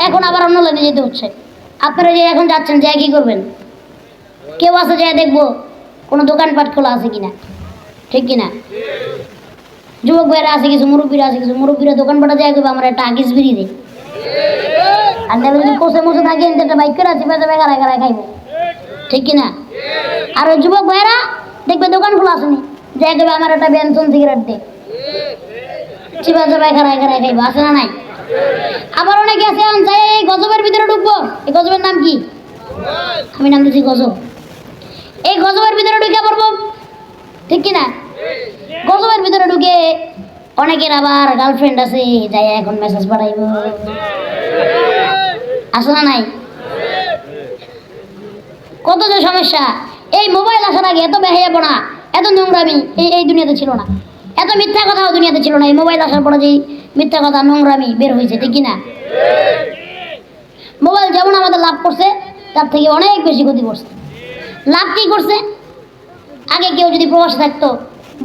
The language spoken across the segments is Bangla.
এখন আবার অন্য লাইনে যেতে হচ্ছে। আপনারা যে এখন যাচ্ছেন, যে কি করবেন? কেউ আছে যে দেখবো কোনো দোকানপাট খোলা আছে কিনা, ঠিক কিনা? যুবক ভাইয়েরা আছে কিছু, মুরব্বীরা আছে কিছু, মুরব্বীরা দোকানপাটে যায় আমার একটা আগিস বিড়ি দেয়। আর নাহলে যদি কোষে মোষে থাকে একটা বাইক করে আছে বেঁচে বেগারায় গাড়ায় খাইব, ঠিক কিনা? আর ওই যুবক ভাইয়েরা দেখবে দোকান খোলা আসেনি, যাই দেবে আমার একটা বেনসন সিগারেট দে, চিবা চাবাই খারায় খারায় খাইব, আছে না নাই? আবার অনেকে আছে যাই এই গজবের ভিতরে ঢুকবো। এই গজবের নাম কি? আমি নাম দিচ্ছি গজব। এই গজবের ভিতরে ঢুকে পড়বো, ঠিক কিনা? গজবের ভিতরে ঢুকে অনেকের আবার গার্লফ্রেন্ড আছে, যাই এখন মেসেজ পাঠাইব, আছে না নাই? কত যে সমস্যা! এই মোবাইল আসার আগে এত বেহায়াপনা, এত নোংরামি এই দুনিয়াতে ছিল না, এত মিথ্যা কথাও দুনিয়াতে ছিল না। এই মোবাইল আসার পরে যে মিথ্যা কথা নোংরামি বের হয়েছে, ঠিক কিনা? মোবাইল যেমন আমাদের লাভ করছে, তার থেকে অনেক বেশি ক্ষতি করছে। লাভ কি করছে? আগে কেউ যদি প্রবাসে থাকতো,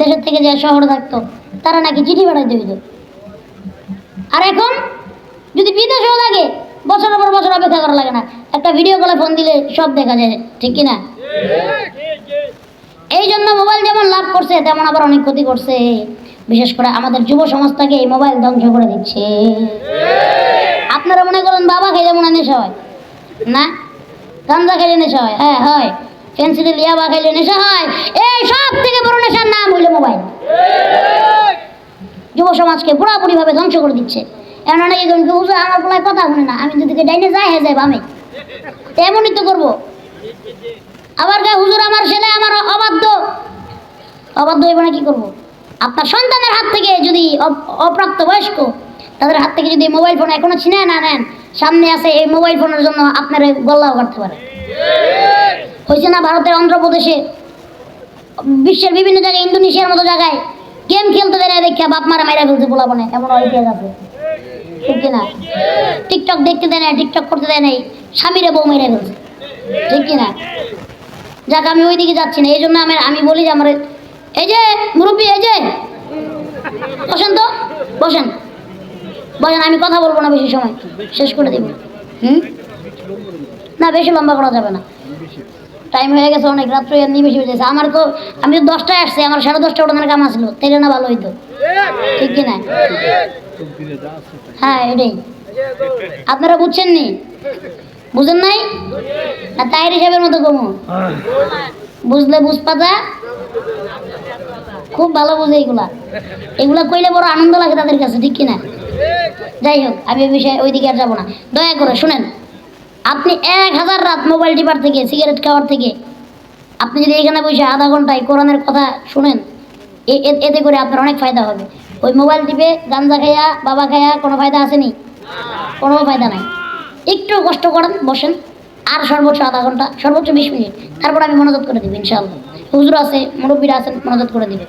দেশের থেকে যে শহরে থাকতো, তারা নাকি চিঠি পাঠাইতে হইত। আর এখন যদি বিদেশেও লাগে, বছরের পর বছর অপেক্ষা করা লাগে না, একটা ভিডিও কলে ফোন দিলে সব দেখা যায়, ঠিক কিনা? এই জন্য মোবাইল যেমন লাভ করছে, তেমন আবার অনেক ক্ষতি করছে। বিশেষ করে আমাদের যুব সমাজটাকে এই মোবাইল ধ্বংস করে দিচ্ছে। আপনারা মনে করেন বাবা খাইলে মনে নেশা হয় না, গাঞ্জা খাইলে নেশা হয়, হ্যাঁ হয়, ফেন্সিডিল ইয়াবা খাইলে নেশা হয়। এই সব থেকে বড় নেশার নাম হইল মোবাইল। যুব সমাজকে পুরোপুরি ভাবে ধ্বংস করে দিচ্ছে। এখন অনেকে হুজুর আমার পোলায় কথা শুনে না, আমি যদি ডাইনে যাই হয়ে যাই বামে, এমনই তো করবো। আবার হুজুর আমার ছেলে আমার অবাধ্য, অবাধ্য হইব না, কি করবো? আপনার সন্তানের হাত থেকে যদি অপ্রাপ্ত বয়স্ক, তাদের হাত থেকে যদি মোবাইল ফোন এখনো ছিনে না নেন, সামনে আছে এই মোবাইল ফোনের জন্য আপনার গল্লাও কাটতে পারে। হয়েছে না ভারতের অন্ধ্রপ্রদেশে, বিশ্বের বিভিন্ন জায়গায়, ইন্দোনেশিয়ার মতো জায়গায় গেম খেলতে দেয় দেখা বাপ মারা মাইরা ফেলছে পোলাপনে, এমন ইতিহাস আছে, ঠিক কিনা? টিকটক দেখতে দেয় না, টিকটক করতে দেয় নাই, স্বামীরে বউ মেরে ফেলছে, ঠিক কিনা? যাক, আমি ওই দিকে যাচ্ছি না। এই জন্য আমি বলি যে আমার এই যে মুরব্বী, এই যে বসেন তো, বসেন বসেন, আমি কথা বলবো না বেশি সময়, শেষ করে দেব। না, বেশি লম্বা করা যাবে না, টাইম হয়ে গেছে অনেক, রাত্রে এমনি বেশি হয়ে গেছে। আমার তো আমি তো 10টায় আসছি, আমার 10:30 ওঠানোর কাম আসলো, তাইলে না ভালো হইতো, ঠিক কিনা? হ্যাঁ, এটাই। আপনারা বুঝছেন নি? বুঝেন নাই? না তাইর হিসাবের মতো কমু? বুঝলে বুঝ পাতা খুব ভালো বুঝে। এগুলা কইলে বড় আনন্দ লাগে তাদের কাছে, ঠিক কিনা? যাই হোক, আমি এই বিষয়ে ওইদিকে আর যাবো না। দয়া করে শুনেন, আপনি 1000 রাত মোবাইল টিপার থেকে, সিগারেট খাওয়ার থেকে, আপনি যদি এখানে বসে আধা ঘন্টায় কোরআনের কথা শুনেন, এতে করে আপনার অনেক ফায়দা হবে। ওই মোবাইল টিপে গাঞ্জা খাইয়া, বাবা খাইয়া কোনো ফায়দা আসেনি? কোনো ফায়দা নাই। একটু কষ্ট করেন, বসেন, আর সর্বোচ্চ আধা ঘন্টা, সর্বোচ্চ 20 মিনিট, তারপর আমি মনোযোগ করে দিব ইনশাআল্লাহ। হুজুর আছে, মুরব্বীরা আছেন, মনোযোগ করে দিবে।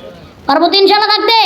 পার্বতী ইনশাআল্লাহ থাকতে।